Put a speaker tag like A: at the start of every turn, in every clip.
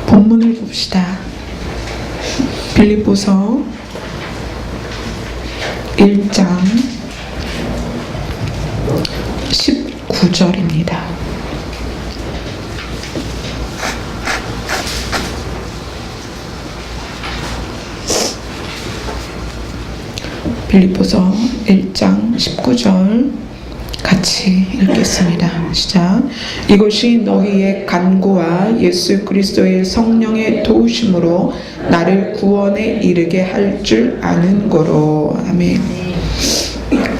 A: 본문을 봅시다. 빌립보서 1장 19절입니다. 빌립보서 1장 19절 같이 읽겠습니다. 시작. 이것이 너희의 간구와 예수 그리스도의 성령의 도우심으로 나를 구원에 이르게 할 줄 아는 거로. 아멘.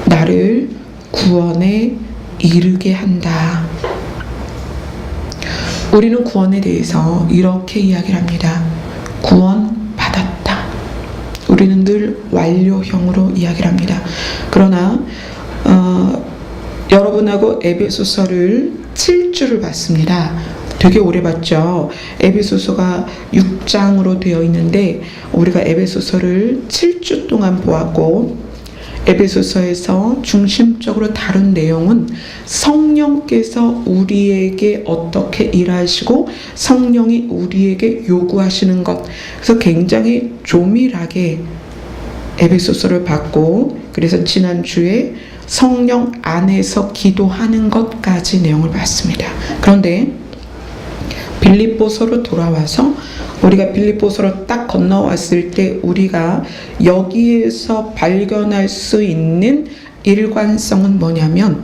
A: 나를 구원에 이르게 한다. 우리는 구원에 대해서 이렇게 이야기를 합니다. 구원 받았다. 우리는 늘 완료형으로 이야기를 합니다. 그러나 여러분하고 에베소서를 7주를 봤습니다. 되게 오래 봤죠. 에베소서가 6장으로 되어 있는데 우리가 에베소서를 7주 동안 보았고, 에베소서에서 중심적으로 다룬 내용은 성령께서 우리에게 어떻게 일하시고 성령이 우리에게 요구하시는 것. 그래서 굉장히 조밀하게 에베소서를 봤고, 그래서 지난주에 성령 안에서 기도하는 것까지 내용을 봤습니다. 그런데 빌립보서로 돌아와서 우리가 빌립보서로 딱 건너왔을 때 우리가 여기에서 발견할 수 있는 일관성은 뭐냐면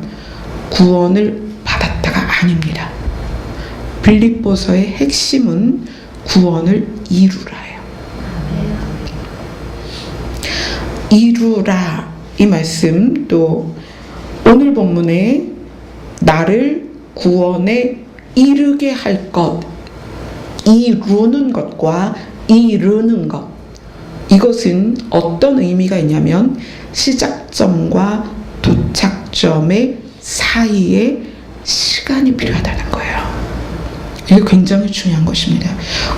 A: 구원을 받았다가 아닙니다. 빌립보서의 핵심은 구원을 이루라예요. 이루라, 이 말씀, 또 오늘 본문에 나를 구원에 이르게 할 것, 이루는 것과 이르는 것, 이것은 어떤 의미가 있냐면 시작점과 도착점의 사이에 시간이 필요하다는 거예요. 이게 굉장히 중요한 것입니다.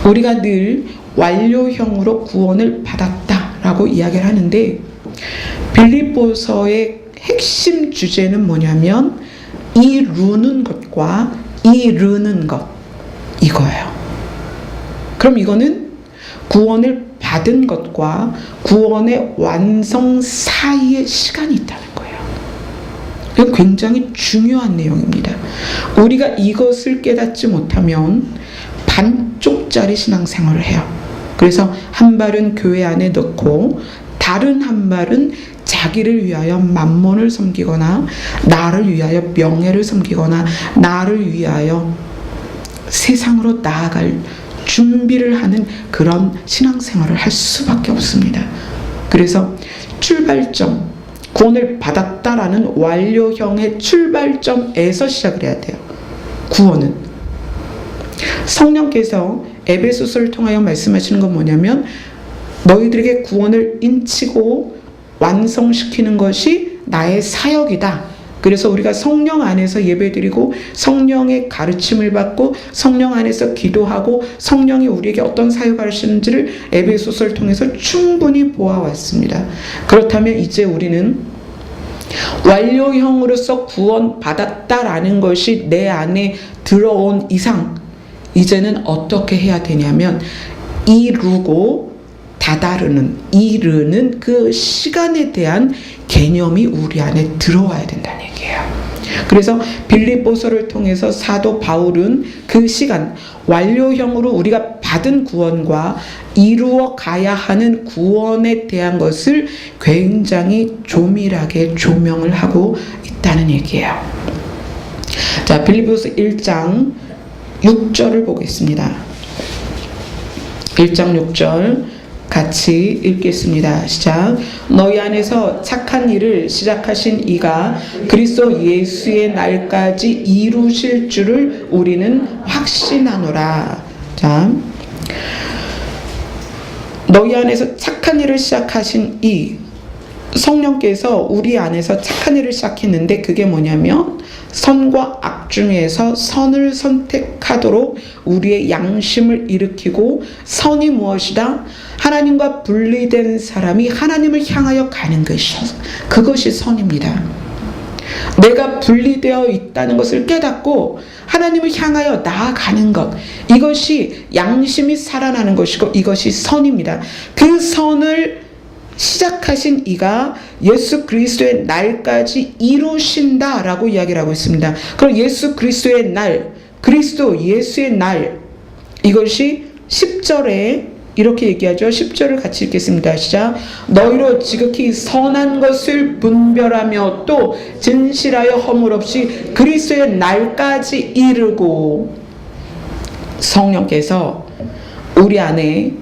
A: 우리가 늘 완료형으로 구원을 받았다라고 이야기를 하는데 빌립보서의 핵심 주제는 뭐냐면 이루는 것과 이르는 것, 이거예요. 그럼 이거는 구원을 받은 것과 구원의 완성 사이에 시간이 있다는 거예요. 이건 굉장히 중요한 내용입니다. 우리가 이것을 깨닫지 못하면 반쪽짜리 신앙생활을 해요. 그래서 한 발은 교회 안에 넣고 다른 한 발은 자기를 위하여 만몬을 섬기거나 나를 위하여 명예를 섬기거나 나를 위하여 세상으로 나아갈 준비를 하는 그런 신앙생활을 할 수밖에 없습니다. 그래서 출발점, 구원을 받았다라는 완료형의 출발점에서 시작을 해야 돼요. 구원은 성령께서 에베소서를 통하여 말씀하시는 건 뭐냐면 너희들에게 구원을 인치고 완성시키는 것이 나의 사역이다. 그래서 우리가 성령 안에서 예배드리고 성령의 가르침을 받고 성령 안에서 기도하고 성령이 우리에게 어떤 사역을 하시는지를 에베소서를 통해서 충분히 보아왔습니다. 그렇다면 이제 우리는 완료형으로서 구원받았다라는 것이 내 안에 들어온 이상 이제는 어떻게 해야 되냐면 이루고 다다르는, 이르는 그 시간에 대한 개념이 우리 안에 들어와야 된다는 얘기예요. 그래서 빌립보서를 통해서 사도 바울은 그 시간, 완료형으로 우리가 받은 구원과 이루어 가야 하는 구원에 대한 것을 굉장히 조밀하게 조명을 하고 있다는 얘기예요. 자, 빌립보서 1장 6절을 보겠습니다. 1장 6절 같이 읽겠습니다. 시작. 너희 안에서 착한 일을 시작하신 이가 그리스도 예수의 날까지 이루실 줄을 우리는 확신하노라. 자, 너희 안에서 착한 일을 시작하신 이 성령께서 우리 안에서 착한 일을 시작했는데 그게 뭐냐면 선과 악 중에서 선을 선택하도록 우리의 양심을 일으키고 선이 무엇이다? 하나님과 분리된 사람이 하나님을 향하여 가는 것이 그것이 선입니다. 내가 분리되어 있다는 것을 깨닫고 하나님을 향하여 나아가는 것, 이것이 양심이 살아나는 것이고 이것이 선입니다. 그 선을 시작하신 이가 예수 그리스도의 날까지 이루신다라고 이야기를 하고 있습니다. 그럼 예수 그리스도의 날, 그리스도 예수의 날, 이것이 10절에 이렇게 얘기하죠. 10절을 같이 읽겠습니다. 시작. 너희로 지극히 선한 것을 분별하며 또 진실하여 허물 없이 그리스도의 날까지 이르고. 성령께서 우리 안에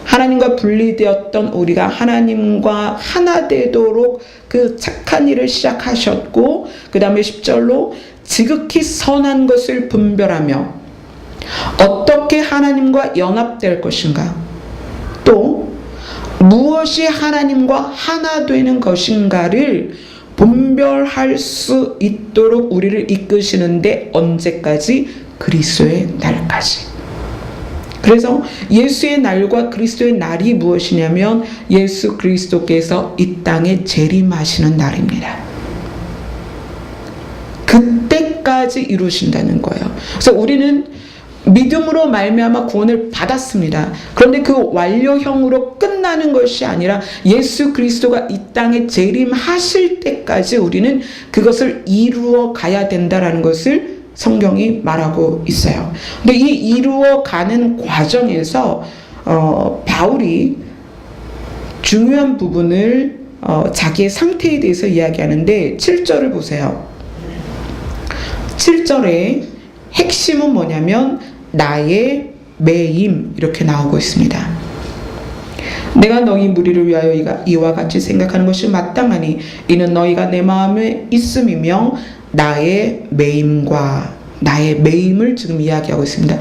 A: 하나님과 분리되었던 우리가 하나님과 하나 되도록 그 착한 일을 시작하셨고, 그 다음에 10절로 지극히 선한 것을 분별하며 어떻게 하나님과 연합될 것인가, 또 무엇이 하나님과 하나 되는 것인가를 분별할 수 있도록 우리를 이끄시는데 언제까지? 그리스도의 날까지. 그래서 예수의 날과 그리스도의 날이 무엇이냐면 예수 그리스도께서 이 땅에 재림하시는 날입니다. 그때까지 이루신다는 거예요. 그래서 우리는 믿음으로 말미암아 구원을 받았습니다. 그런데 그 완료형으로 끝나는 것이 아니라 예수 그리스도가 이 땅에 재림하실 때까지 우리는 그것을 이루어 가야 된다라는 것을 성경이 말하고 있어요. 근데 이 이루어 가는 과정에서 바울이 중요한 부분을 자기의 상태에 대해서 이야기하는데 7절을 보세요. 7절에 핵심은 뭐냐면 나의 매임, 이렇게 나오고 있습니다. 내가 너희 무리를 위하여 이와 같이 생각하는 것이 마땅하니 이는 너희가 내 마음에 있음이며 나의 매임과 나의 매임을 지금 이야기하고 있습니다.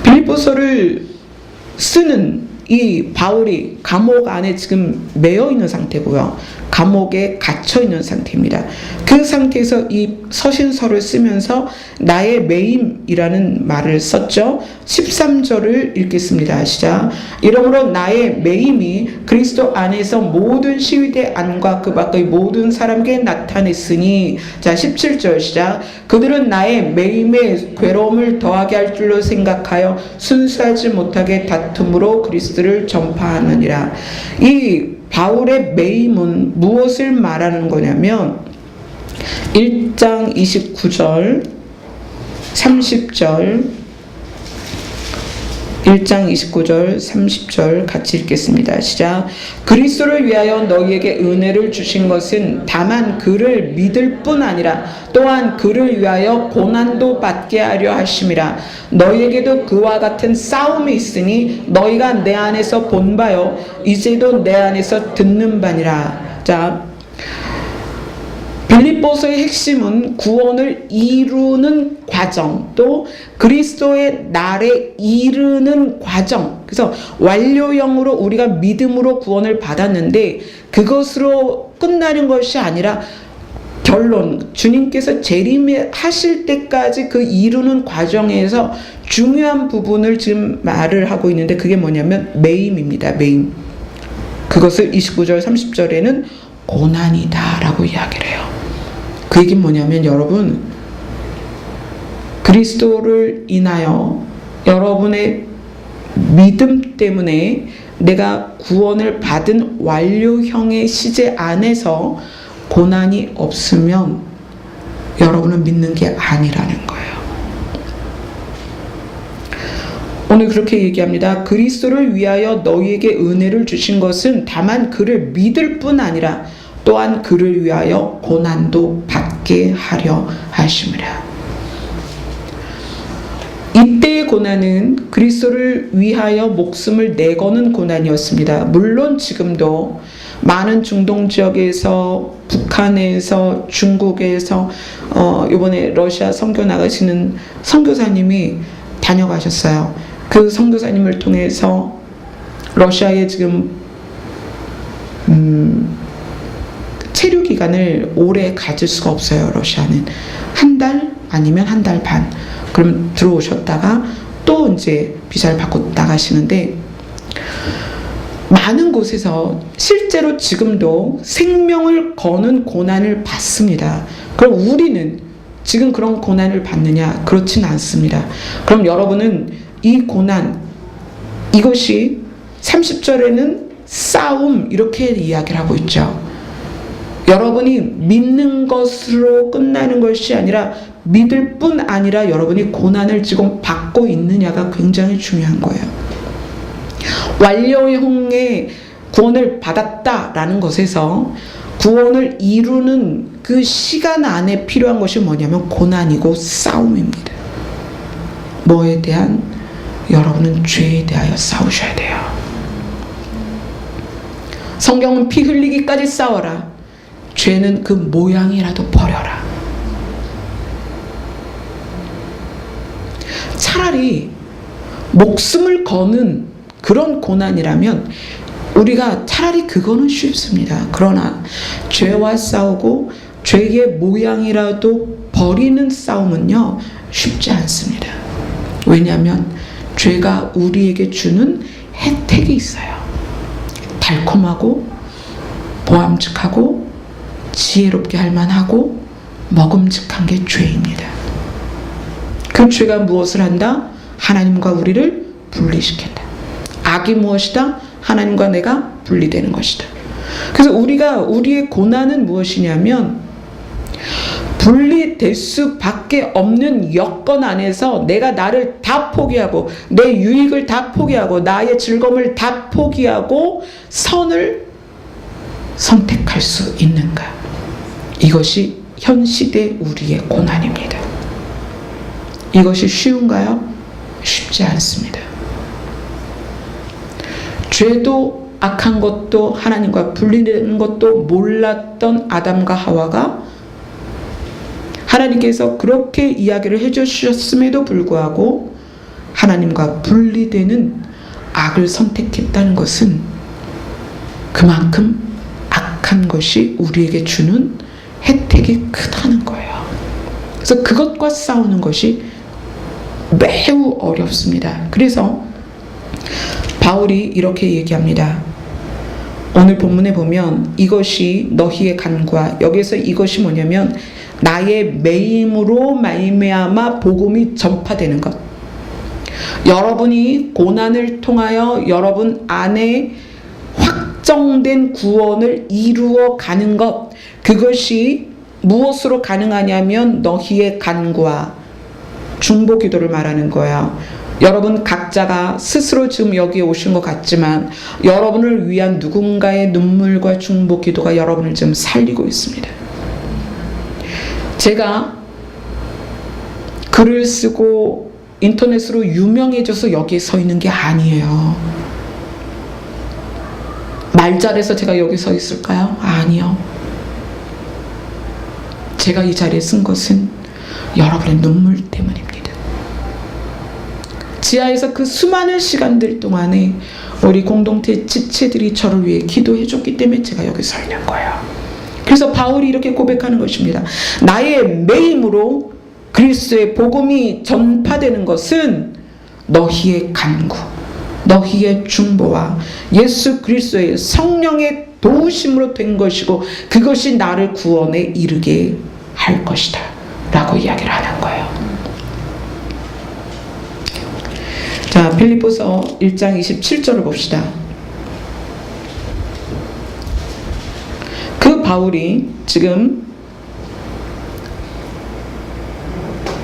A: 빌립보서를 쓰는 이 바울이 감옥 안에 지금 매여 있는 상태고요. 감옥에 갇혀 있는 상태입니다. 그 상태에서 이 서신서를 쓰면서 나의 매임이라는 말을 썼죠. 13절을 읽겠습니다. 시작. 이러므로 나의 매임이 그리스도 안에서 모든 시위대 안과 그 밖의 모든 사람에게 나타냈으니. 자, 17절 시작. 그들은 나의 매임에 괴로움을 더하게 할 줄로 생각하여 순수하지 못하게 다툼으로 그리스도를 전파하느니라. 이 바울의 매임은 무엇을 말하는 거냐면 1장 29절 30절 1장 29절 30절 같이 읽겠습니다. 시작. 그리스도를 위하여 너희에게 은혜를 주신 것은 다만 그를 믿을 뿐 아니라 또한 그를 위하여 고난도 받게 하려 하심이라. 너희에게도 그와 같은 싸움이 있으니 너희가 내 안에서 본 바요 이제도 내 안에서 듣는 바니라. 자, 빌립보서의 핵심은 구원을 이루는 과정, 또 그리스도의 날에 이르는 과정. 그래서 완료형으로 우리가 믿음으로 구원을 받았는데 그것으로 끝나는 것이 아니라 결론, 주님께서 재림하실 때까지 그 이루는 과정에서 중요한 부분을 지금 말을 하고 있는데 그게 뭐냐면 매임입니다. 매임. 그것을 29절 30절에는 고난이다 라고 이야기를 해요. 그 얘기는 뭐냐면 여러분, 그리스도를 인하여 여러분의 믿음 때문에 내가 구원을 받은 완료형의 시제 안에서 고난이 없으면 여러분은 믿는 게 아니라는 거예요. 오늘 그렇게 얘기합니다. 그리스도를 위하여 너희에게 은혜를 주신 것은 다만 그를 믿을 뿐 아니라 또한 그를 위하여 고난도 받게 하려 하심이라. 이때의 고난은 그리스도를 위하여 목숨을 내거는 고난이었습니다. 물론 지금도 많은 중동 지역에서, 북한에서, 중국에서 이번에 러시아 선교 나가시는 선교사님이 다녀가셨어요. 그 선교사님을 통해서 러시아에 지금 체류 기간을 오래 가질 수가 없어요. 러시아는 한 달 아니면 한 달 반. 그럼 들어오셨다가 또 이제 비자를 받고 나가시는데 많은 곳에서 실제로 지금도 생명을 거는 고난을 받습니다. 그럼 우리는 지금 그런 고난을 받느냐? 그렇진 않습니다. 그럼 여러분은 이 고난, 이것이 30절에는 싸움 이렇게 이야기를 하고 있죠. 여러분이 믿는 것으로 끝나는 것이 아니라 믿을 뿐 아니라 여러분이 고난을 지금 받고 있느냐가 굉장히 중요한 거예요. 완료형의 구원을 받았다라는 것에서 구원을 이루는 그 시간 안에 필요한 것이 뭐냐면 고난이고 싸움입니다. 뭐에 대한? 여러분은 죄에 대하여 싸우셔야 돼요. 성경은 피 흘리기까지 싸워라. 죄는 그 모양이라도 버려라. 차라리 목숨을 거는 그런 고난이라면 우리가 차라리 그거는 쉽습니다. 그러나 죄와 싸우고 죄의 모양이라도 버리는 싸움은요 쉽지 않습니다. 왜냐하면 죄가 우리에게 주는 혜택이 있어요. 달콤하고 보암직하고 지혜롭게 할 만하고 먹음직한 게 죄입니다. 그 죄가 무엇을 한다? 하나님과 우리를 분리시킨다. 악이 무엇이다? 하나님과 내가 분리되는 것이다. 그래서 우리의 고난은 무엇이냐면 분리될 수밖에 없는 여건 안에서 내가 나를 다 포기하고 내 유익을 다 포기하고 나의 즐거움을 다 포기하고 선을 선택할 수 있는가? 이것이 현 시대 우리의 고난입니다. 이것이 쉬운가요? 쉽지 않습니다. 죄도 악한 것도 하나님과 분리되는 것도 몰랐던 아담과 하와가 하나님께서 그렇게 이야기를 해주셨음에도 불구하고 하나님과 분리되는 악을 선택했다는 것은 그만큼 악한 것이 우리에게 주는 혜택이 크다는 거예요. 그래서 그것과 싸우는 것이 매우 어렵습니다. 그래서 바울이 이렇게 얘기합니다. 오늘 본문에 보면 이것이 너희의 간구와, 여기서 이것이 뭐냐면 나의 매임으로 말미암아 복음이 전파되는 것. 여러분이 고난을 통하여 여러분 안에 확정된 구원을 이루어 가는 것, 그것이 무엇으로 가능하냐면 너희의 간구와 중보 기도를 말하는 거야. 여러분 각자가 스스로 지금 여기에 오신 것 같지만 여러분을 위한 누군가의 눈물과 중보 기도가 여러분을 지금 살리고 있습니다. 제가 글을 쓰고 인터넷으로 유명해져서 여기에 서 있는 게 아니에요. 말 잘해서 제가 여기 서 있을까요? 아니요. 제가 이 자리에 쓴 것은 여러분의 눈물 때문입니다. 지하에서 그 수많은 시간들 동안에 우리 공동체 지체들이 저를 위해 기도해 줬기 때문에 제가 여기 서 있는 거예요. 그래서 바울이 이렇게 고백하는 것입니다. 나의 매임으로 그리스도의 복음이 전파되는 것은 너희의 간구, 너희의 중보와 예수 그리스도의 성령의 도우심으로 된 것이고 그것이 나를 구원에 이르게 할 것이다 라고 이야기를 하는 거예요. 자, 빌립보서 1장 27절을 봅시다. 그 바울이 지금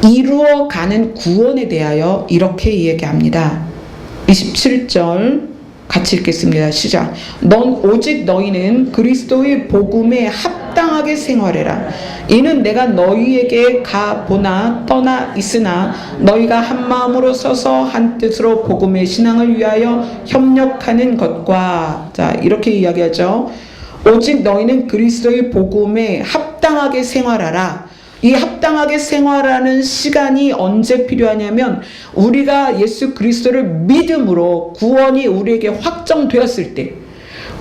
A: 이루어가는 구원에 대하여 이렇게 얘기합니다. 27절 같이 읽겠습니다. 시작. 오직 너희는 그리스도의 복음에 합당하게 생활해라. 이는 내가 너희에게 가보나 떠나 있으나 너희가 한 마음으로 서서 한 뜻으로 복음의 신앙을 위하여 협력하는 것과, 자 이렇게 이야기하죠. 오직 너희는 그리스도의 복음에 합당하게 생활하라. 이 합당하게 생활하는 시간이 언제 필요하냐면 우리가 예수 그리스도를 믿음으로 구원이 우리에게 확정되었을 때,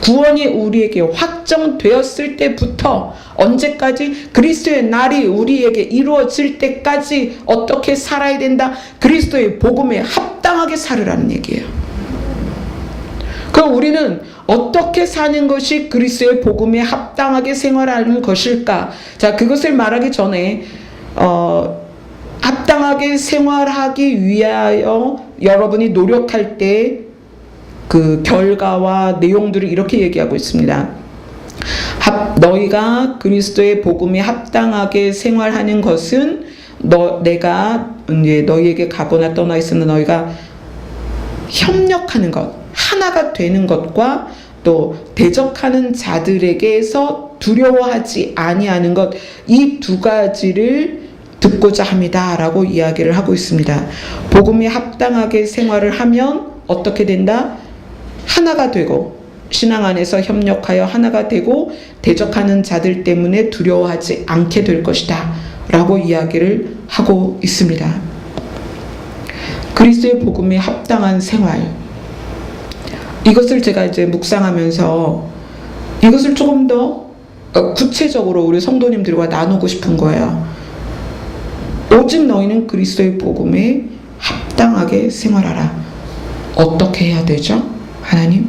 A: 구원이 우리에게 확정되었을 때부터 언제까지? 그리스도의 날이 우리에게 이루어질 때까지 어떻게 살아야 된다? 그리스도의 복음에 합당하게 살으라는 얘기예요. 그럼 우리는 어떻게 사는 것이 그리스도의 복음에 합당하게 생활하는 것일까? 자, 그것을 말하기 전에 합당하게 생활하기 위하여 여러분이 노력할 때 그 결과와 내용들을 이렇게 얘기하고 있습니다. 너희가 그리스도의 복음에 합당하게 생활하는 것은 내가 이제 너희에게 가거나 떠나 있으면 너희가 협력하는 것, 하나가 되는 것과 또 대적하는 자들에게서 두려워하지 아니하는 것, 이 두 가지를 듣고자 합니다라고 이야기를 하고 있습니다. 복음에 합당하게 생활을 하면 어떻게 된다? 하나가 되고 신앙 안에서 협력하여 하나가 되고 대적하는 자들 때문에 두려워하지 않게 될 것이다 라고 이야기를 하고 있습니다. 그리스도의 복음에 합당한 생활, 이것을 제가 이제 묵상하면서 이것을 조금 더 구체적으로 우리 성도님들과 나누고 싶은 거예요. 오직 너희는 그리스도의 복음에 합당하게 생활하라. 어떻게 해야 되죠? 하나님?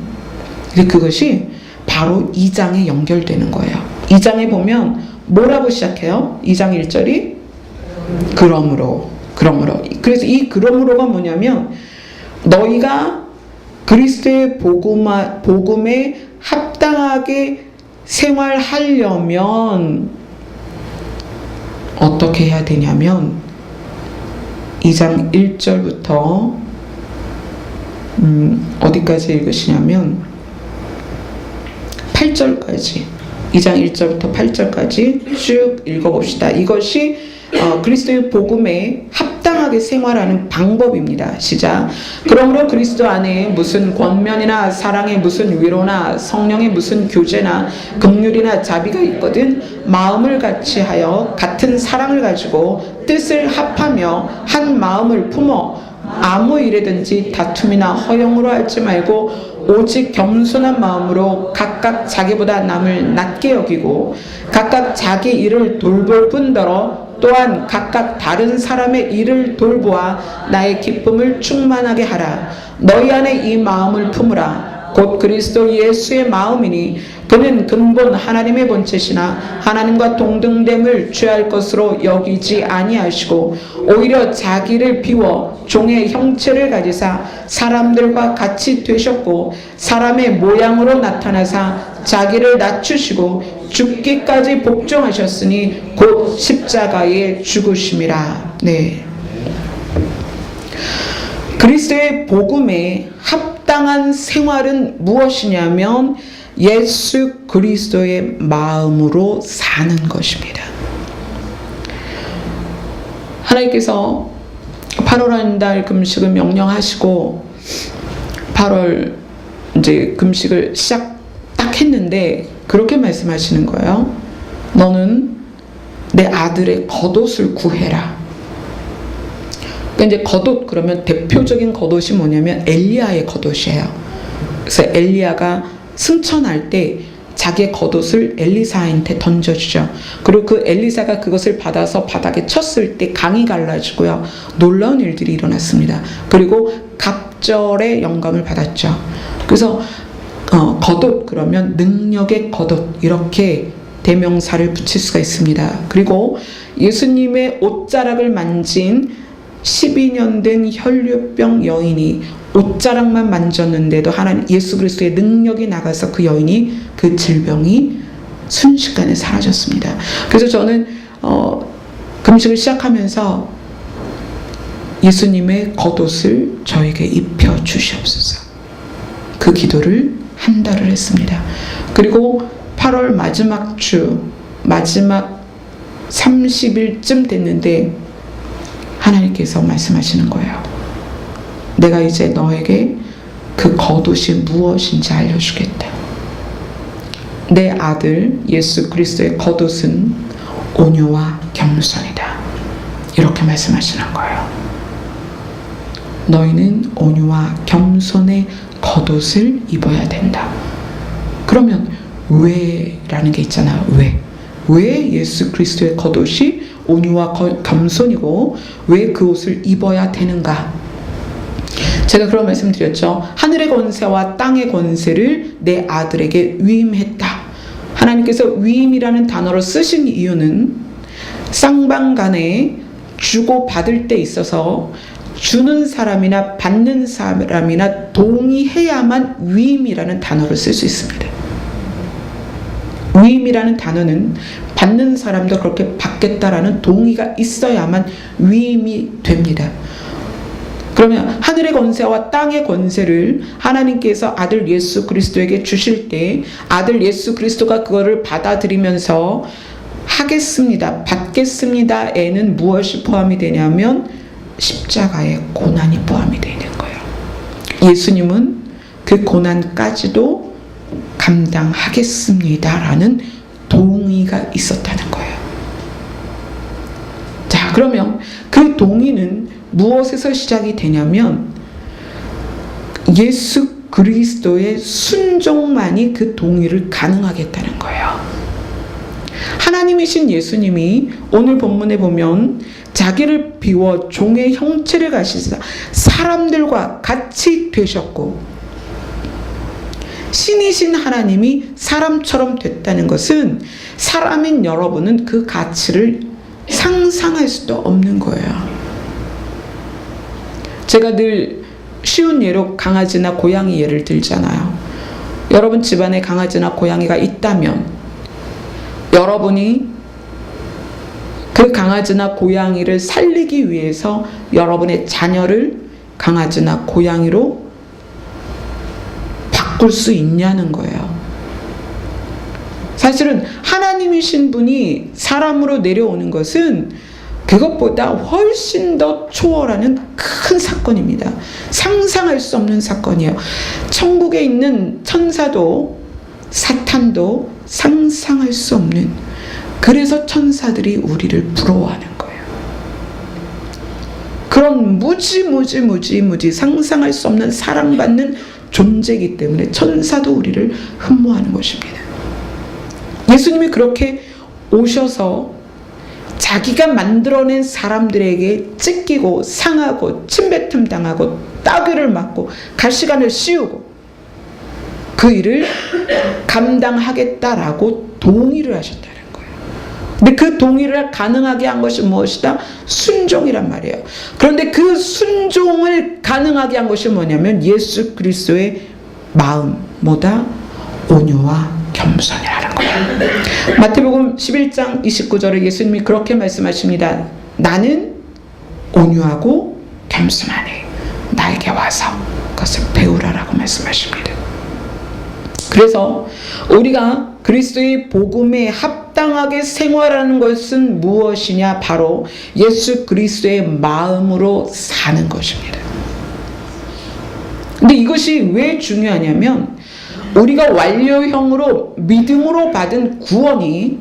A: 근데 그것이 바로 2장에 연결되는 거예요. 2장에 보면 뭐라고 시작해요? 2장 1절이 그러므로. 그래서 이 그러므로가 뭐냐면 너희가 그리스도의 복음에 합당하게 생활하려면 어떻게 해야 되냐면 2장 1절부터 어디까지 읽으시냐면 8절까지, 2장 1절부터 8절까지 쭉 읽어봅시다. 이것이 그리스도의 복음에 합당하게 생활하는 방법입니다. 시작. 그러므로 그리스도 안에 무슨 권면이나 사랑의 무슨 위로나 성령의 무슨 교제나 긍휼이나 자비가 있거든 마음을 같이 하여 같은 사랑을 가지고 뜻을 합하며 한 마음을 품어 아무 일에든지 다툼이나 허용으로 하지 말고 오직 겸손한 마음으로 각각 자기보다 남을 낮게 여기고 각각 자기 일을 돌볼 뿐더러 또한 각각 다른 사람의 일을 돌보아 나의 기쁨을 충만하게 하라. 너희 안에 이 마음을 품으라. 곧 그리스도 예수의 마음이니 그는 근본 하나님의 본체시나 하나님과 동등됨을 취할 것으로 여기지 아니하시고 오히려 자기를 비워 종의 형체를 가지사 사람들과 같이 되셨고 사람의 모양으로 나타나사 자기를 낮추시고 죽기까지 복종하셨으니 곧 십자가에 죽으심이라. 네. 그리스도의 복음에 합당한 생활은 무엇이냐면 예수 그리스도의 마음으로 사는 것입니다. 하나님께서 8월 한 달 금식을 명령하시고 8월 이제 금식을 시작 딱 했는데 그렇게 말씀하시는 거예요. 너는 내 아들의 겉옷을 구해라. 그러니까 이제 겉옷 그러면 대표적인 겉옷이 뭐냐면 엘리야의 겉옷이에요. 그래서 엘리야가 승천할 때 자기의 겉옷을 엘리사한테 던져주죠. 그리고 그 엘리사가 그것을 받아서 바닥에 쳤을 때 강이 갈라지고요. 놀라운 일들이 일어났습니다. 그리고 갑절의 영감을 받았죠. 그래서 겉옷 그러면 능력의 겉옷 이렇게 대명사를 붙일 수가 있습니다. 그리고 예수님의 옷자락을 만진 12년 된 혈류병 여인이 옷자락만 만졌는데도 하나님 예수 그리스도의 능력이 나가서 그 여인이 그 질병이 순식간에 사라졌습니다. 그래서 저는 금식을 시작하면서 예수님의 겉옷을 저에게 입혀 주시옵소서. 그 기도를 한 달을 했습니다. 그리고 8월 마지막 주 마지막 30일쯤 됐는데 하나님께서 말씀하시는 거예요. 내가 이제 너에게 그 겉옷이 무엇인지 알려주겠다. 내 아들 예수 그리스도의 겉옷은 온유와 겸손이다. 이렇게 말씀하시는 거예요. 너희는 온유와 겸손의 겉옷을 입어야 된다. 그러면 왜라는 게 있잖아요. 왜 예수 그리스도의 겉옷이 온유와 겸손이고 왜 그 옷을 입어야 되는가? 제가 그런 말씀 드렸죠. 하늘의 권세와 땅의 권세를 내 아들에게 위임했다. 하나님께서 위임이라는 단어를 쓰신 이유는 쌍방간에 주고받을 때 있어서 주는 사람이나 받는 사람이나 동의해야만 위임이라는 단어를 쓸 수 있습니다. 위임이라는 단어는 받는 사람도 그렇게 받겠다라는 동의가 있어야만 위임이 됩니다. 그러면 하늘의 권세와 땅의 권세를 하나님께서 아들 예수 그리스도에게 주실 때 아들 예수 그리스도가 그거를 받아들이면서 하겠습니다, 받겠습니다에는 무엇이 포함이 되냐면 십자가의 고난이 포함이 되는 거예요. 예수님은 그 고난까지도 감당하겠습니다라는 동의가 있었다는 거예요. 자, 그러면 그 동의는 무엇에서 시작이 되냐면 예수 그리스도의 순종만이 그 동의를 가능하겠다는 거예요. 하나님이신 예수님이 오늘 본문에 보면 자기를 비워 종의 형체를 가지사 사람들과 같이 되셨고, 신이신 하나님이 사람처럼 됐다는 것은 사람인 여러분은 그 가치를 상상할 수도 없는 거예요. 제가 늘 쉬운 예로 강아지나 고양이 예를 들잖아요. 여러분 집안에 강아지나 고양이가 있다면 여러분이 그 강아지나 고양이를 살리기 위해서 여러분의 자녀를 강아지나 고양이로 바꿀 수 있냐는 거예요. 사실은 하나님이신 분이 사람으로 내려오는 것은 그것보다 훨씬 더 초월하는 큰 사건입니다. 상상할 수 없는 사건이에요. 천국에 있는 천사도 사탄도 상상할 수 없는, 그래서 천사들이 우리를 부러워하는 거예요. 그런 무지 상상할 수 없는 사랑받는 존재이기 때문에 천사도 우리를 흠모하는 것입니다. 예수님이 그렇게 오셔서 자기가 만들어낸 사람들에게 찢기고 상하고 침뱉음 당하고 따귀를 맞고 가시관을 씌우고 그 일을 감당하겠다라고 동의를 하셨다는 거예요. 근데 그 동의를 가능하게 한 것이 무엇이다? 순종이란 말이에요. 그런데 그 순종을 가능하게 한 것이 뭐냐면 예수 그리스도의 마음, 뭐다? 온유와 겸손이라는 거예요. 마태복음 11장 29절에 예수님이 그렇게 말씀하십니다. 나는 온유하고 겸손하니 나에게 와서 그것을 배우라라고 말씀하십니다. 그래서 우리가 그리스도의 복음에 합당하게 생활하는 것은 무엇이냐? 바로 예수 그리스도의 마음으로 사는 것입니다. 근데 이것이 왜 중요하냐면 우리가 완료형으로 믿음으로 받은 구원이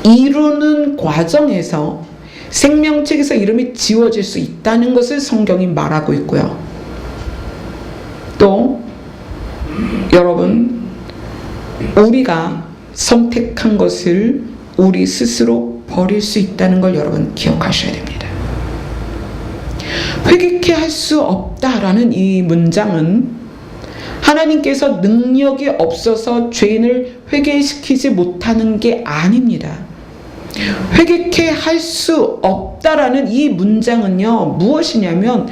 A: 이루는 과정에서 생명책에서 이름이 지워질 수 있다는 것을 성경이 말하고 있고요. 또 여러분, 우리가 선택한 것을 우리 스스로 버릴 수 있다는 걸 여러분 기억하셔야 됩니다. 회개케 할 수 없다라는 이 문장은 하나님께서 능력이 없어서 죄인을 회개시키지 못하는 게 아닙니다. 회개케 할 수 없다라는 이 문장은요, 무엇이냐면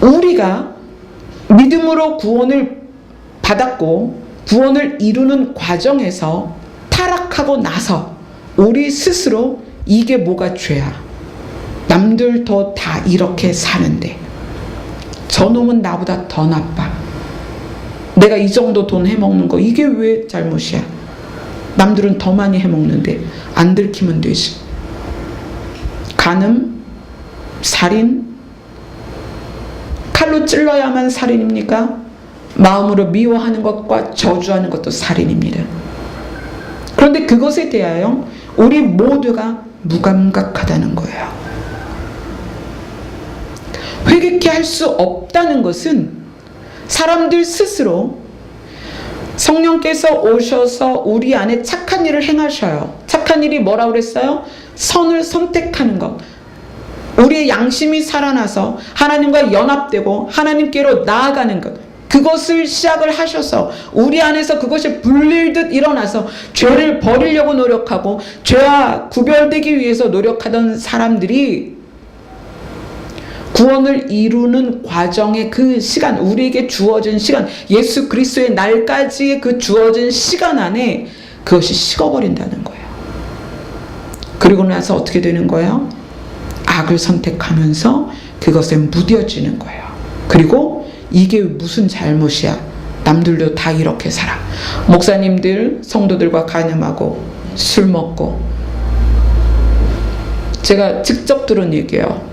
A: 우리가 믿음으로 구원을 받았고 구원을 이루는 과정에서 타락하고 나서 우리 스스로 이게 뭐가 죄야? 남들도 다 이렇게 사는데 저놈은 나보다 더 나빠. 내가 이 정도 돈 해먹는 거 이게 왜 잘못이야? 남들은 더 많이 해먹는데 안 들키면 되지. 간음, 살인, 칼로 찔러야만 살인입니까? 마음으로 미워하는 것과 저주하는 것도 살인입니다. 그런데 그것에 대하여 우리 모두가 무감각하다는 거예요. 회개케 할 수 없다는 것은 사람들 스스로 성령께서 오셔서 우리 안에 착한 일을 행하셔요. 착한 일이 뭐라고 그랬어요? 선을 선택하는 것. 우리의 양심이 살아나서 하나님과 연합되고 하나님께로 나아가는 것, 그것을 시작을 하셔서 우리 안에서 그것이 불릴듯 일어나서 죄를 버리려고 노력하고 죄와 구별되기 위해서 노력하던 사람들이 구원을 이루는 과정의 그 시간, 우리에게 주어진 시간, 예수 그리스도의 날까지의 그 주어진 시간 안에 그것이 식어버린다는 거예요. 그리고 나서 어떻게 되는 거예요? 악을 선택하면서 그것에 무뎌지는 거예요. 그리고 이게 무슨 잘못이야? 남들도 다 이렇게 살아. 목사님들, 성도들과 간음하고 술 먹고. 제가 직접 들은 얘기예요.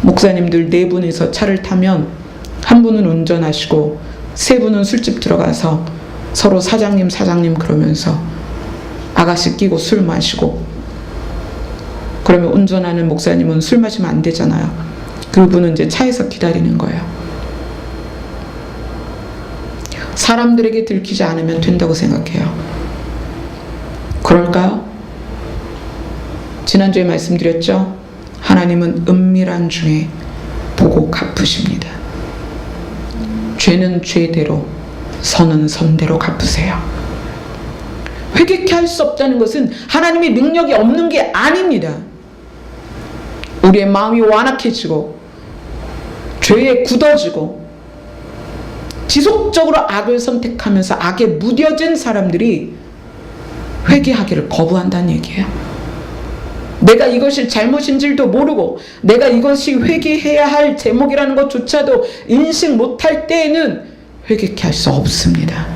A: 목사님들 4분이서 차를 타면 한 분은 운전하시고 3분은 술집 들어가서 서로 사장님 그러면서 아가씨 끼고 술 마시고, 그러면 운전하는 목사님은 술 마시면 안 되잖아요. 그분은 이제 차에서 기다리는 거예요. 사람들에게 들키지 않으면 된다고 생각해요. 그럴까요? 지난주에 말씀드렸죠? 하나님은 은밀한 중에 보고 갚으십니다. 죄는 죄대로, 선은 선대로 갚으세요. 회개케 할 수 없다는 것은 하나님의 능력이 없는 게 아닙니다. 우리의 마음이 완악해지고 죄에 굳어지고 지속적으로 악을 선택하면서 악에 무뎌진 사람들이 회개하기를 거부한다는 얘기예요. 내가 이것이 잘못인 줄도 모르고 내가 이것이 회개해야 할 제목이라는 것조차도 인식 못할 때에는 회개케 할 수 없습니다.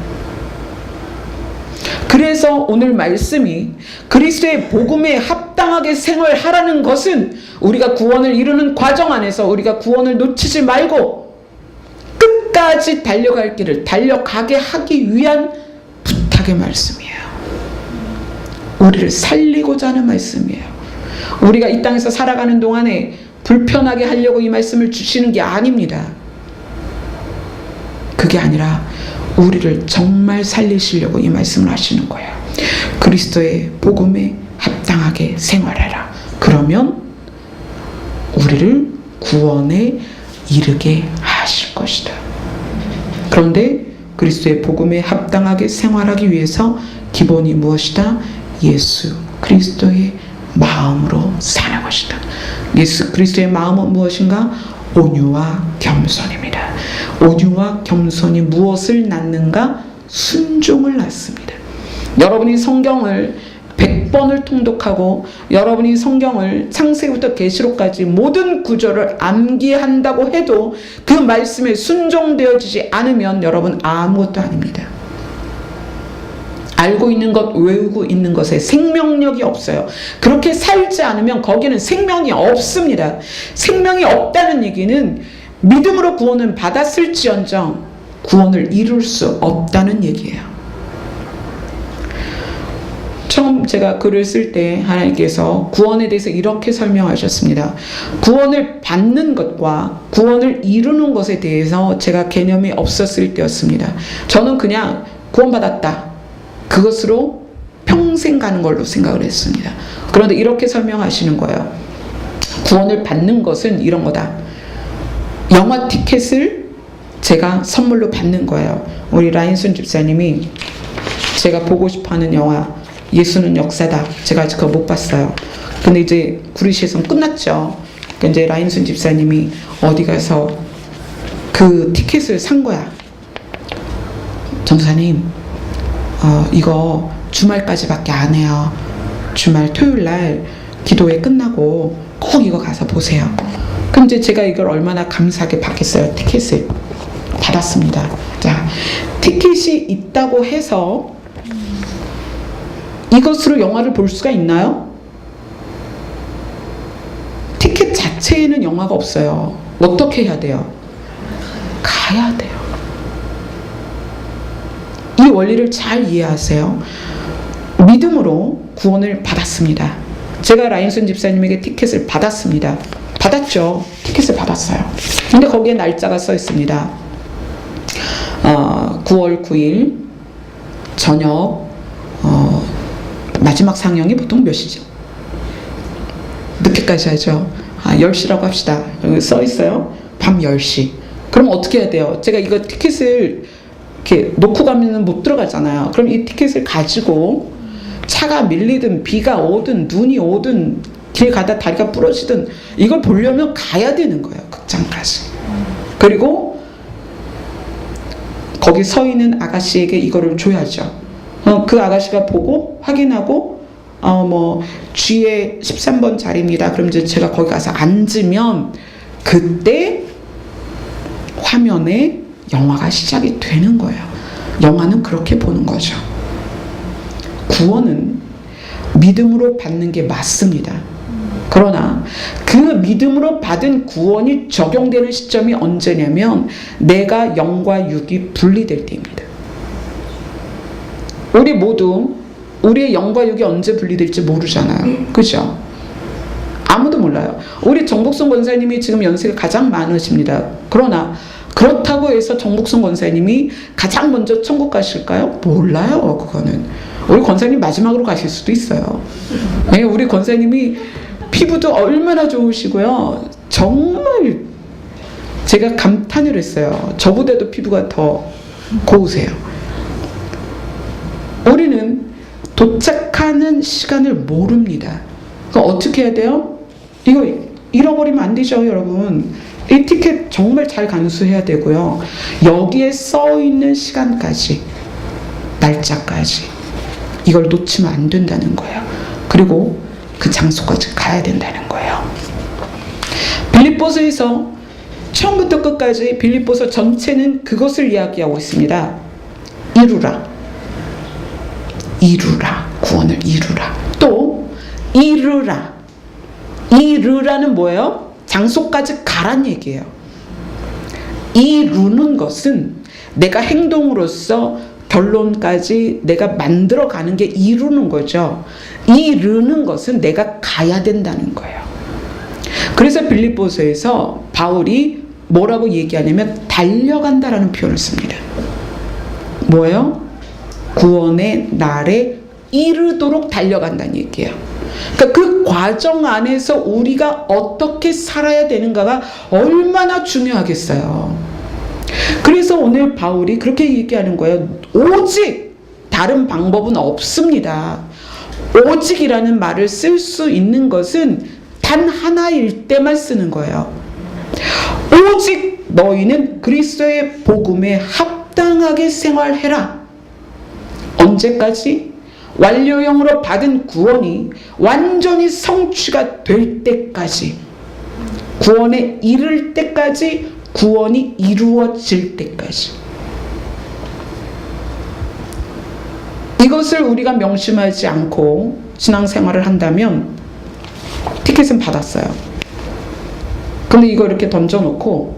A: 그래서 오늘 말씀이 그리스도의 복음에 합당하게 생활하라는 것은 우리가 구원을 이루는 과정 안에서 우리가 구원을 놓치지 말고 끝까지 달려갈 길을 달려가게 하기 위한 부탁의 말씀이에요. 우리를 살리고자 하는 말씀이에요. 우리가 이 땅에서 살아가는 동안에 불편하게 하려고 이 말씀을 주시는 게 아닙니다. 그게 아니라 우리를 정말 살리시려고 이 말씀을 하시는 거예요. 그리스도의 복음에 합당하게 생활해라. 그러면 우리를 구원에 이르게 하실 것이다. 그런데 그리스도의 복음에 합당하게 생활하기 위해서 기본이 무엇이다? 예수 그리스도의 마음으로 사는 것이다. 예수 그리스도의 마음은 무엇인가? 온유와 겸손입니다. 온유와 겸손이 무엇을 낳는가? 순종을 낳습니다. 여러분이 성경을 100번을 통독하고 여러분이 성경을 창세기부터 계시록까지 모든 구절을 암기한다고 해도 그 말씀에 순종되어지지 않으면 여러분 아무것도 아닙니다. 알고 있는 것, 외우고 있는 것에 생명력이 없어요. 그렇게 살지 않으면 거기는 생명이 없습니다. 생명이 없다는 얘기는 믿음으로 구원을 받았을지언정 구원을 이룰 수 없다는 얘기예요. 처음 제가 글을 쓸 때 하나님께서 구원에 대해서 이렇게 설명하셨습니다. 구원을 받는 것과 구원을 이루는 것에 대해서 제가 개념이 없었을 때였습니다. 저는 그냥 구원받았다, 그것으로 평생 가는 걸로 생각을 했습니다. 그런데 이렇게 설명하시는 거예요. 구원을 받는 것은 이런 거다. 영화 티켓을 제가 선물로 받는 거예요. 우리 라인순 집사님이 제가 보고 싶어하는 영화 예수는 역사다. 제가 아직 그거 못 봤어요. 근데 이제 구리시에서는 끝났죠. 그러니까 이제 라인순 집사님이 어디 가서 그 티켓을 산 거야. 정사님, 이거 주말까지밖에 안 해요. 주말 토요일날 기도회 끝나고 꼭 이거 가서 보세요. 그럼 이제 제가 이걸 얼마나 감사하게 받겠어요. 티켓을 받았습니다. 자, 티켓이 있다고 해서 이것으로 영화를 볼 수가 있나요? 티켓 자체에는 영화가 없어요. 어떻게 해야 돼요? 가야 돼요. 이 원리를 잘 이해하세요. 믿음으로 구원을 받았습니다. 제가 라인순 집사님에게 티켓을 받았습니다. 받았죠. 티켓을 받았어요. 근데 거기에 날짜가 써 있습니다. 9월 9일 저녁 마지막 상영이 보통 몇 시죠? 늦게까지 하죠. 10시라고 합시다. 여기 써 있어요. 밤 10시. 그럼 어떻게 해야 돼요? 제가 이거 티켓을 이렇게 놓고 가면 못 들어가잖아요. 그럼 이 티켓을 가지고 차가 밀리든 비가 오든 눈이 오든 길 가다 다리가 부러지든 이걸 보려면 가야 되는 거예요. 극장까지. 그리고 거기 서 있는 아가씨에게 이거를 줘야죠. 그 아가씨가 보고 확인하고 G에 13번 자리입니다. 그럼 이제 제가 거기 가서 앉으면 그때 화면에 영화가 시작이 되는 거예요. 영화는 그렇게 보는 거죠. 구원은 믿음으로 받는 게 맞습니다. 그러나 그 믿음으로 받은 구원이 적용되는 시점이 언제냐면 내가 영과 육이 분리될 때입니다. 우리 모두 우리의 영과 육이 언제 분리될지 모르잖아요. 그죠? 아무도 몰라요. 우리 정복성 권사님이 지금 연세가 가장 많으십니다. 그러나 그렇다고 해서 정복성 권사님이 가장 먼저 천국 가실까요? 몰라요. 그거는 우리 권사님 마지막으로 가실 수도 있어요. 네, 우리 권사님이 피부도 얼마나 좋으시고요. 정말 제가 감탄을 했어요. 저보다도 피부가 더 고우세요. 우리는 도착하는 시간을 모릅니다. 그럼 어떻게 해야 돼요? 이거 잃어버리면 안 되죠, 여러분. 이 티켓 정말 잘 간수해야 되고요. 여기에 써 있는 시간까지, 날짜까지 이걸 놓치면 안 된다는 거예요. 그리고 그 장소까지 가야 된다는 거예요. 빌립보서에서 처음부터 끝까지 빌립보서 전체는 그것을 이야기하고 있습니다. 이루라. 이루라. 구원을 이루라. 또 이르라. 이르라는 뭐예요? 장소까지 가란 얘기예요. 이루는 것은 내가 행동으로서 결론까지 내가 만들어가는 게 이루는 거죠. 이르는 것은 내가 가야 된다는 거예요. 그래서 빌립보서에서 바울이 뭐라고 얘기하냐면 달려간다라는 표현을 씁니다. 뭐예요? 구원의 날에 이르도록 달려간다는 얘기예요. 그러니까 그 과정 안에서 우리가 어떻게 살아야 되는가가 얼마나 중요하겠어요. 그래서 오늘 바울이 그렇게 얘기하는 거예요. 오직 다른 방법은 없습니다. 오직이라는 말을 쓸 수 있는 것은 단 하나일 때만 쓰는 거예요. 오직 너희는 그리스도의 복음에 합당하게 생활해라. 언제까지? 완료형으로 받은 구원이 완전히 성취가 될 때까지, 구원에 이를 때까지, 구원이 이루어질 때까지. 이것을 우리가 명심하지 않고 신앙생활을 한다면 티켓은 받았어요. 근데 이거 이렇게 던져놓고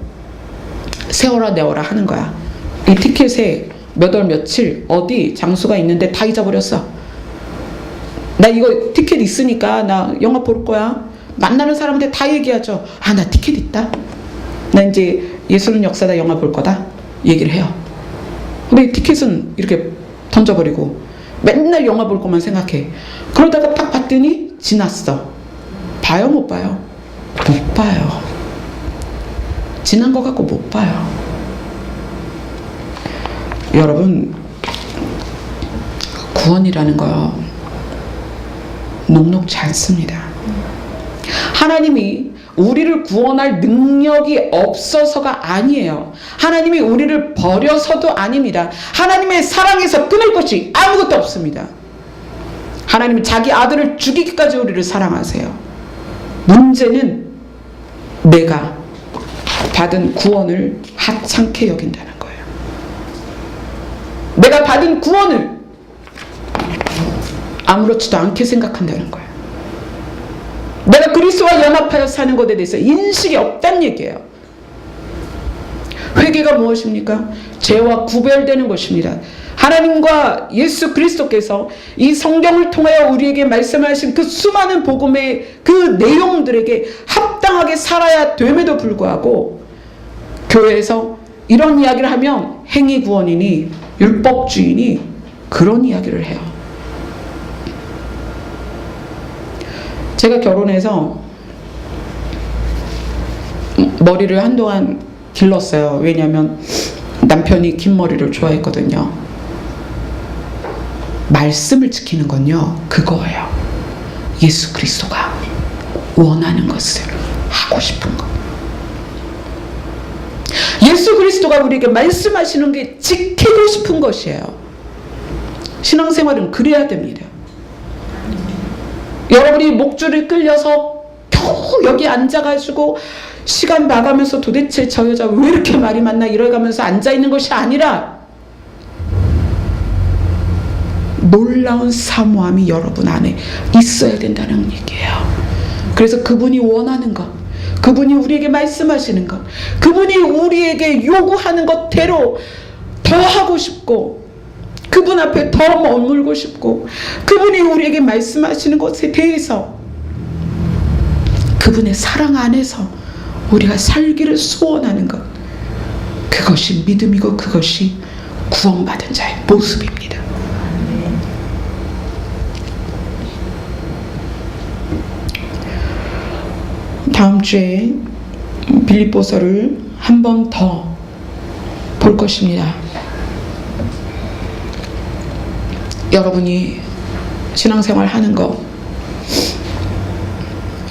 A: 세워라 내워라 하는 거야. 이 티켓에 몇 월 며칠 어디 장소가 있는데 다 잊어버렸어. 나 이거 티켓 있으니까 나 영화 볼 거야. 만나는 사람한테 다 얘기하죠. 아, 나 티켓 있다. 나 이제 예수는 역사다 영화 볼 거다. 얘기를 해요. 근데 이 티켓은 이렇게 던져버리고 맨날 영화 볼 것만 생각해. 그러다가 딱 봤더니 지났어. 봐요, 못 봐요? 못 봐요. 지난 거 갖고 못 봐요. 여러분, 구원이라는 거요, 녹록지 않습니다. 하나님이 우리를 구원할 능력이 없어서가 아니에요. 하나님이 우리를 버려서도 아닙니다. 하나님의 사랑에서 끊을 것이 아무것도 없습니다. 하나님은 자기 아들을 죽이기까지 우리를 사랑하세요. 문제는 내가 받은 구원을 하찮게 여긴다는 거예요. 내가 받은 구원을 아무렇지도 않게 생각한다는 거예요. 내가 그리스도와 연합하여 사는 것에 대해서 인식이 없다는 얘기예요. 회개가 무엇입니까? 죄와 구별되는 것입니다. 하나님과 예수 그리스도께서 이 성경을 통하여 우리에게 말씀하신 그 수많은 복음의 그 내용들에게 합당하게 살아야 됨에도 불구하고 교회에서 이런 이야기를 하면 행위 구원이니 율법주의니 그런 이야기를 해요. 제가 결혼해서 머리를 한동안 길렀어요. 왜냐하면 남편이 긴 머리를 좋아했거든요. 말씀을 지키는 건요, 그거예요. 예수 그리스도가 원하는 것을 하고 싶은 것. 예수 그리스도가 우리에게 말씀하시는 게 지키고 싶은 것이에요. 신앙생활은 그래야 됩니다. 여러분이 목줄을 끌려서 겨우 여기 앉아가지고 시간 나가면서 도대체 저 여자 왜 이렇게 말이 많나 이러가면서 앉아있는 것이 아니라 놀라운 사모함이 여러분 안에 있어야 된다는 얘기예요. 그래서 그분이 원하는 것, 그분이 우리에게 말씀하시는 것, 그분이 우리에게 요구하는 것대로 더 하고 싶고, 그분 앞에 더 머물고 싶고, 그분이 우리에게 말씀하시는 것에 대해서 그분의 사랑 안에서 우리가 살기를 소원하는 것, 그것이 믿음이고 그것이 구원받은 자의 모습입니다. 다음 주에 빌립보서를 한 번 더 볼 것입니다. 여러분이 신앙생활 하는 거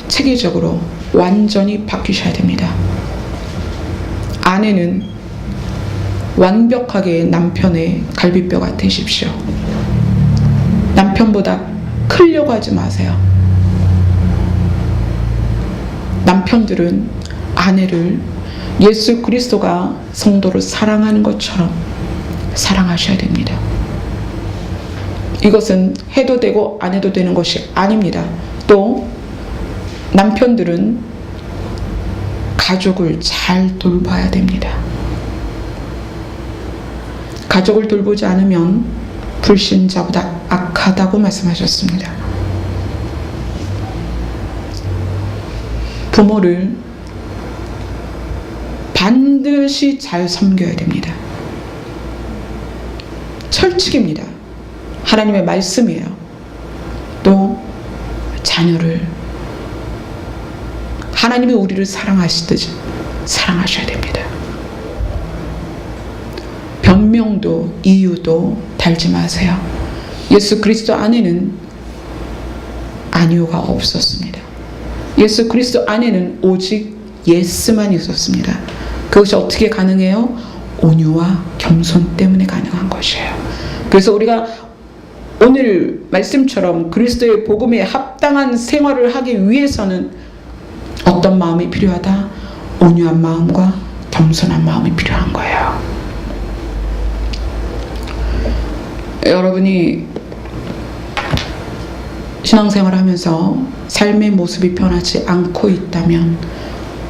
A: 체계적으로 완전히 바뀌셔야 됩니다. 아내는 완벽하게 남편의 갈비뼈가 되십시오. 남편보다 크려고 하지 마세요. 남편들은 아내를 예수 그리스도가 성도를 사랑하는 것처럼 사랑하셔야 됩니다. 이것은 해도 되고 안 해도 되는 것이 아닙니다. 또 남편들은 가족을 잘 돌봐야 됩니다. 가족을 돌보지 않으면 불신자보다 악하다고 말씀하셨습니다. 부모를 반드시 잘 섬겨야 됩니다. 철칙입니다. 하나님의 말씀이에요. 또 자녀를 하나님이 우리를 사랑하시듯이 사랑하셔야 됩니다. 변명도 이유도 달지 마세요. 예수 그리스도 안에는 아니오가 없었습니다. 예수 그리스도 안에는 오직 예스만 있었습니다. 그것이 어떻게 가능해요? 온유와 겸손 때문에 가능한 것이에요. 그래서 우리가 오늘 말씀처럼 그리스도의 복음에 합당한 생활을 하기 위해서는 어떤 마음이 필요하다? 온유한 마음과 겸손한 마음이 필요한 거예요. 여러분이 신앙생활을 하면서 삶의 모습이 변하지 않고 있다면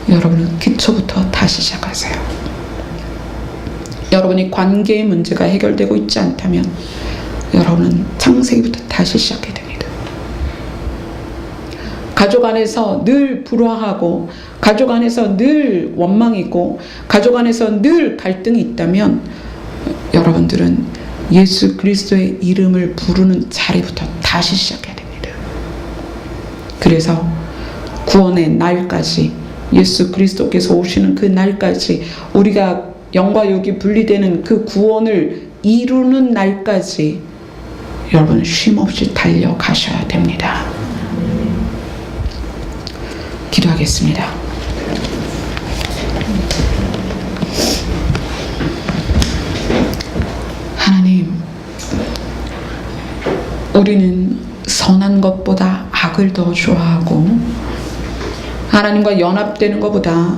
A: 여러분은 기초부터 다시 시작하세요. 여러분이 관계의 문제가 해결되고 있지 않다면 여러분은 창세기부터 다시 시작해야 됩니다. 가족 안에서 늘 불화하고 가족 안에서 늘 원망이고 가족 안에서 늘 갈등이 있다면 여러분들은 예수 그리스도의 이름을 부르는 자리부터 다시 시작해야 됩니다. 그래서 구원의 날까지 예수 그리스도께서 오시는 그 날까지 우리가 영과 육이 분리되는 그 구원을 이루는 날까지 여러분 쉼없이 달려가셔야 됩니다. 기도하겠습니다. 하나님, 우리는 선한 것보다 악을 더 좋아하고 하나님과 연합되는 것보다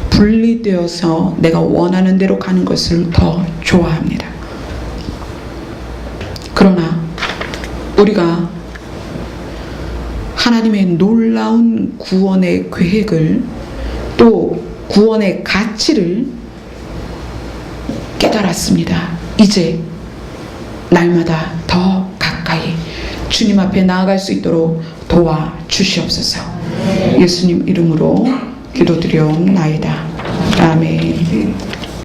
A: 분리되어서 내가 원하는 대로 가는 것을 더 좋아합니다. 그러나 우리가 하나님의 놀라운 구원의 계획을 또 구원의 가치를 깨달았습니다. 이제 날마다 더 가까이 주님 앞에 나아갈 수 있도록 도와주시옵소서. 예수님 이름으로 기도드리옵나이다. 아멘.